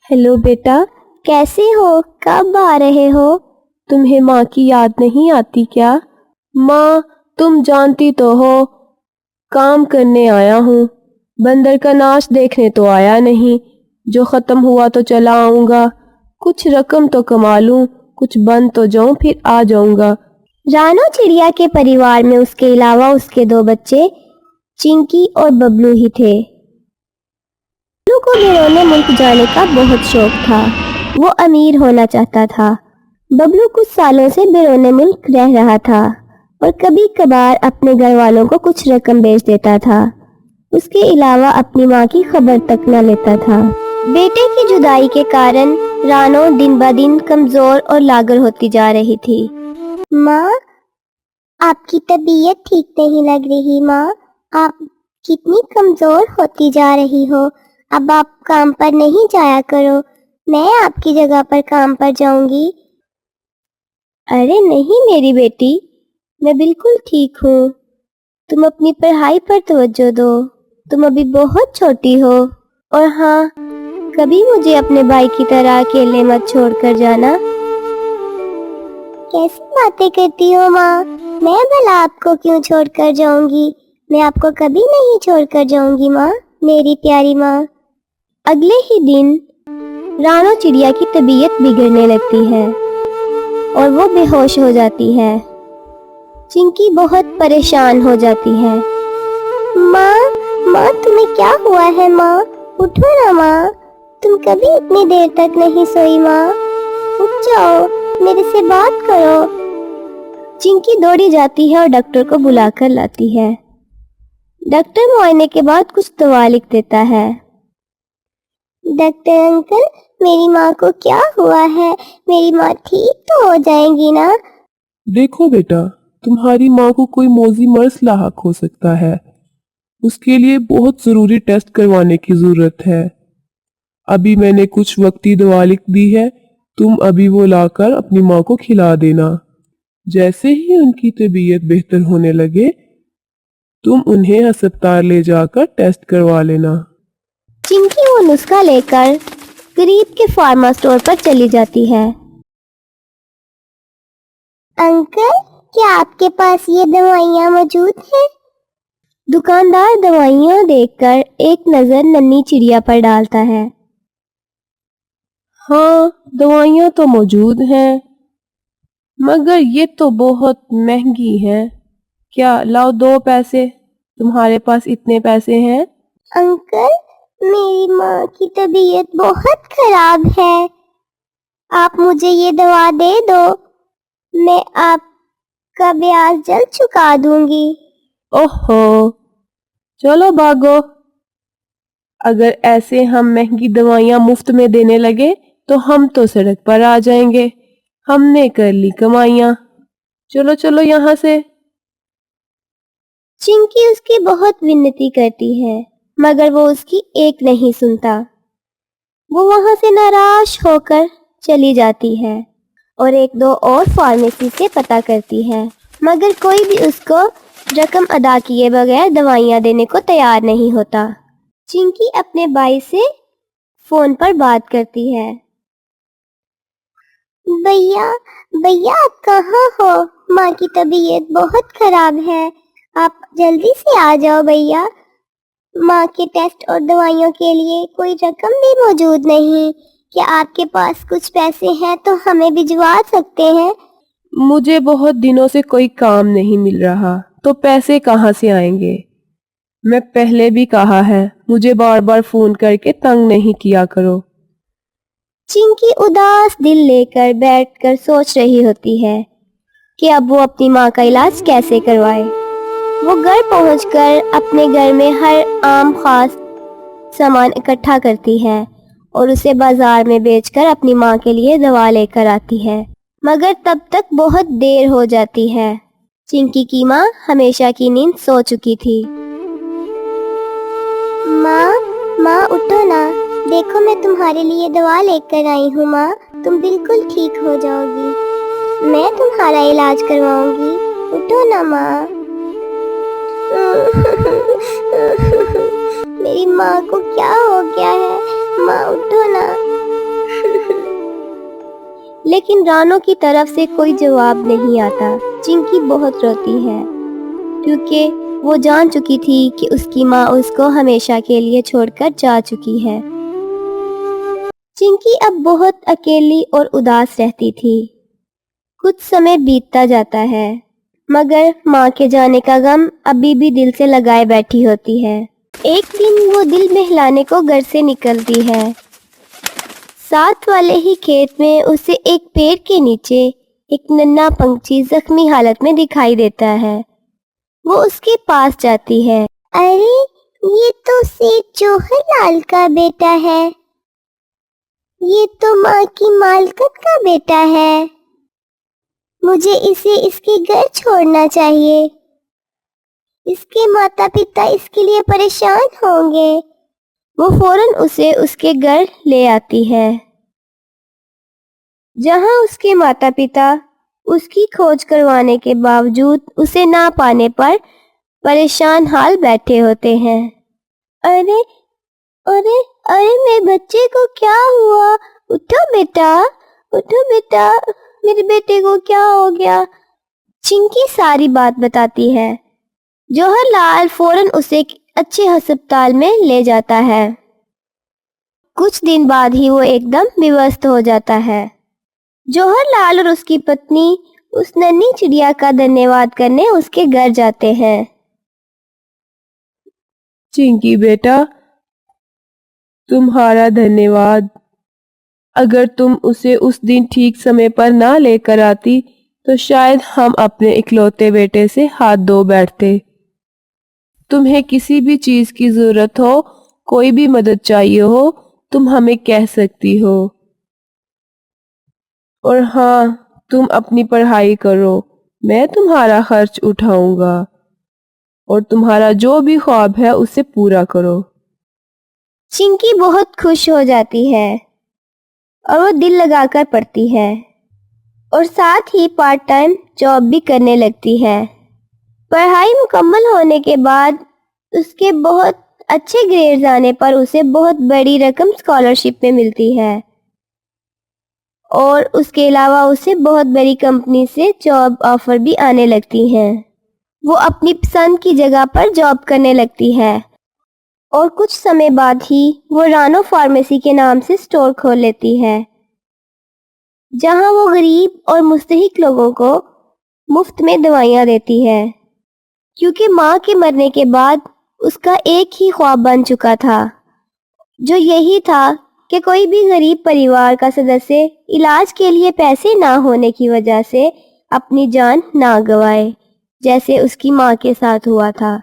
Hello बेटा, कैसे हो? कब आ रहे हो? तुम्हें माँ की याद नहीं आती क्या? माँ, तुम जानती तो हो, काम करने आया हूँ, बंदर का नाच देखने तो आया नहीं। जो खत्म हुआ तो चला आऊंगा, कुछ रकम तो कमा लूं, कुछ बन तो जाऊं, फिर आ जाऊंगा। रानो चिड़िया के परिवार में उसके अलावा उसके दो बच्चे चिंकी और बबलू ही थे। बबलू को बैरूनी मुल्क जाने का बहुत शौक था। वो अमीर होना चाहता था। बबलू कुछ सालों से बैरूनी मुल्क रह रहा था और कभी कभार अपने घर वालों को कुछ रकम भेज देता था। उसके अलावा अपनी माँ की खबर तक न लेता था। बेटे की जुदाई के कारण रानो दिन ब दिन कमजोर और लागर होती जा रही थी। माँ, आपकी तबीयत ठीक नहीं लग रही। माँ, आप कितनी कमजोर होती जा रही हो। अब आप काम पर नहीं जाया करो, मैं आपकी जगह पर काम पर जाऊंगी। अरे नहीं मेरी बेटी, मैं बिल्कुल ठीक हूँ। तुम अपनी पढ़ाई पर तवज्जो दो, तुम अभी बहुत छोटी हो। और हाँ, कभी मुझे अपने भाई की तरह अकेले मत छोड़कर जाना। कैसी बातें करती हो माँ? मैं भला आपको क्यों छोड़कर जाऊंगी? मैं आपको कभी नहीं छोड़कर जाऊंगी माँ, मेरी प्यारी माँ। अगले ही दिन रानो चिड़िया की तबीयत बिगड़ने लगती है और वो बेहोश हो जाती है। चिंकी बहुत परेशान हो जाती है। माँ, तुम्हें क्या हुआ है माँ? उठो ना माँ, तुम कभी इतनी देर तक नहीं सोई माँ। उठ जाओ, मेरे से बात करो। चिंकी दौड़ी जाती है और डॉक्टर को बुलाकर लाती है। डॉक्टर मुआयने के बाद कुछ दवा लिख देता है। डॉक्टर अंकल, मेरी माँ को क्या हुआ है? मेरी माँ ठीक तो हो जाएगी ना? देखो बेटा, तुम्हारी माँ को कोई मौजी मर्ज लाहक हो सकता है। उसके लिए बहुत ज़रूरी टेस्ट करवाने की ज़रूरत है। अभी मैंने कुछ वक्ती दवा लिख दी है, तुम अभी वो लाकर अपनी माँ को खिला देना। जैसे ही उनकी तबीयत बेहतर होने लगे, तुम उन्हें अस्पताल ले जाकर टेस्ट करवा लेना। चिंकी वो नुस्खा लेकर करीब के फार्मा स्टोर पर चली जाती है। अंकल, क्या आपके पास ये दवाइयाँ मौजूद हैं? दुकानदार दवाइयाँ देखकर एक नजर नन्ही चिड़िया पर डालता है। हाँ, दवाइयाँ तो मौजूद हैं, मगर ये तो बहुत महंगी हैं। क्या लाओ 2 पैसे, तुम्हारे पास इतने पैसे हैं? अंकल, मेरी माँ की तबीयत बहुत खराब है, आप मुझे ये दवा दे दो, मैं आपका ब्याज जल्द चुका दूंगी। ओहो, चलो भागो। अगर ऐसे हम महंगी दवाइयाँ मुफ्त में देने लगे तो हम तो सड़क पर आ जाएंगे। हमने कर ली कमाइयाँ, चलो चलो यहाँ से। चिंकी उसकी बहुत विनती करती है, मगर वो उसकी एक नहीं सुनता। वो वहां से नाराज होकर चली जाती है और एक दो और फार्मेसी से पता करती है, मगर कोई भी उसको रकम अदा किए बगैर दवाइयाँ देने को तैयार नहीं होता। चिंकी अपने भाई से फोन पर बात करती है। भैया, भैया आप कहाँ हो? माँ की तबीयत बहुत खराब है, आप जल्दी से आ जाओ भैया। माँ के टेस्ट और दवाइयों के लिए कोई रकम भी मौजूद नहीं। क्या आपके पास कुछ पैसे हैं तो हमें भिजवा सकते हैं? मुझे बहुत दिनों से कोई काम नहीं मिल रहा, तो पैसे कहाँ से आएंगे? मैं पहले भी कहा है, मुझे बार बार फोन करके तंग नहीं किया करो। चिंकी उदास दिल लेकर बैठकर सोच रही होती है कि अब वो अपनी माँ का इलाज कैसे करवाए। वो घर पहुंचकर अपने घर में हर आम खास सामान इकट्ठा करती है और उसे बाजार में बेचकर अपनी माँ के लिए दवा लेकर आती है, मगर तब तक बहुत देर हो जाती है। चिंकी की माँ हमेशा की नींद सो चुकी थी। माँ उठो ना, देखो मैं तुम्हारे लिए दवा लेकर आई हूँ माँ, तुम बिल्कुल ठीक हो जाओगी, मैं तुम्हारा इलाज करवाऊंगी, उठो ना माँ। मेरी माँ को क्या हो गया है? माँ उठो ना। لیکن رانو کی طرف سے کوئی جواب نہیں آتا۔ چنکی بہت روتی ہے کیونکہ وہ جان چکی تھی کہ اس کی ماں اس کو ہمیشہ کے لیے چھوڑ کر جا چکی ہے۔ چنکی اب بہت اکیلی اور اداس رہتی تھی۔ کچھ سمے بیتتا جاتا ہے مگر ماں کے جانے کا غم ابھی بھی دل سے لگائے بیٹھی ہوتی ہے۔ ایک دن وہ دل بہلانے کو گھر سے نکلتی ہے۔ ساتھ والے ہی کھیت میں اسے ایک پیڑ کے نیچے ایک ننھا پنچھی زخمی حالت میں دکھائی دیتا ہے۔ وہ اس کے پاس جاتی ہے۔ ارے یہ تو سیٹھ جوہر لال کا بیٹا ہے، یہ تو ماں کی مالکت کا بیٹا ہے، مجھے اسے اس کے گھر چھوڑنا چاہیے، اس کے ماتا پتا اس کے لیے پریشان ہوں گے۔ وہ فوراً اسے اس کے گھر لے آتی ہے، جہاں اس کے ماتا پتا اس کی کھوج کروانے کے باوجود اسے نہ پانے پر پریشان حال بیٹھے ہوتے ہیں۔ ارے ارے ارے میرے بچے کو کیا ہوا؟ اٹھو بیٹا، اٹھو بیٹا، میرے بیٹے کو کیا ہو گیا؟ چنکی ساری بات بتاتی ہے۔ جوہر لال فوراً اسے ایک اچھے ہسپتال میں لے جاتا ہے۔ کچھ دن بعد ہی وہ ایک دم بیوست ہو جاتا ہے۔ جوہر لال اور اس کی پتنی اس ننھی چڑیا کا دھنیہ واد کرنے اس کے گھر جاتے ہیں۔ چنکی بیٹا، تمہارا دھنیہ واد۔ اگر تم اسے اس دن ٹھیک سمے پر نہ لے کر آتی تو شاید ہم اپنے اکلوتے بیٹے سے ہاتھ دھو بیٹھتے۔ تمہیں کسی بھی چیز کی ضرورت ہو، کوئی بھی مدد چاہیے ہو، تم ہمیں کہہ سکتی ہو۔ اور ہاں، تم اپنی پڑھائی کرو، میں تمہارا خرچ اٹھاؤں گا، اور تمہارا جو بھی خواب ہے اسے پورا کرو۔ چنکی بہت خوش ہو جاتی ہے اور وہ دل لگا کر پڑھتی ہے اور ساتھ ہی پارٹ ٹائم جاب بھی کرنے لگتی ہے۔ پڑھائی مکمل ہونے کے بعد اس کے بہت اچھے گریڈز آنے پر اسے بہت بڑی رقم اسکالرشپ میں ملتی ہے، اور اس کے علاوہ اسے بہت بڑی کمپنی سے جاب آفر بھی آنے لگتی ہیں۔ وہ اپنی پسند کی جگہ پر جاب کرنے لگتی ہے اور کچھ سمے بعد ہی وہ رانو فارمیسی کے نام سے اسٹور کھول لیتی ہے، جہاں وہ غریب اور مستحق لوگوں کو مفت میں دوائیاں دیتی ہے، کیونکہ ماں کے مرنے کے بعد اس کا ایک ہی خواب بن چکا تھا، جو یہی تھا کہ کوئی بھی غریب پریوار کا سدسیہ علاج کے لیے پیسے نہ ہونے کی وجہ سے اپنی جان نہ گوائے، جیسے اس کی ماں کے ساتھ ہوا تھا۔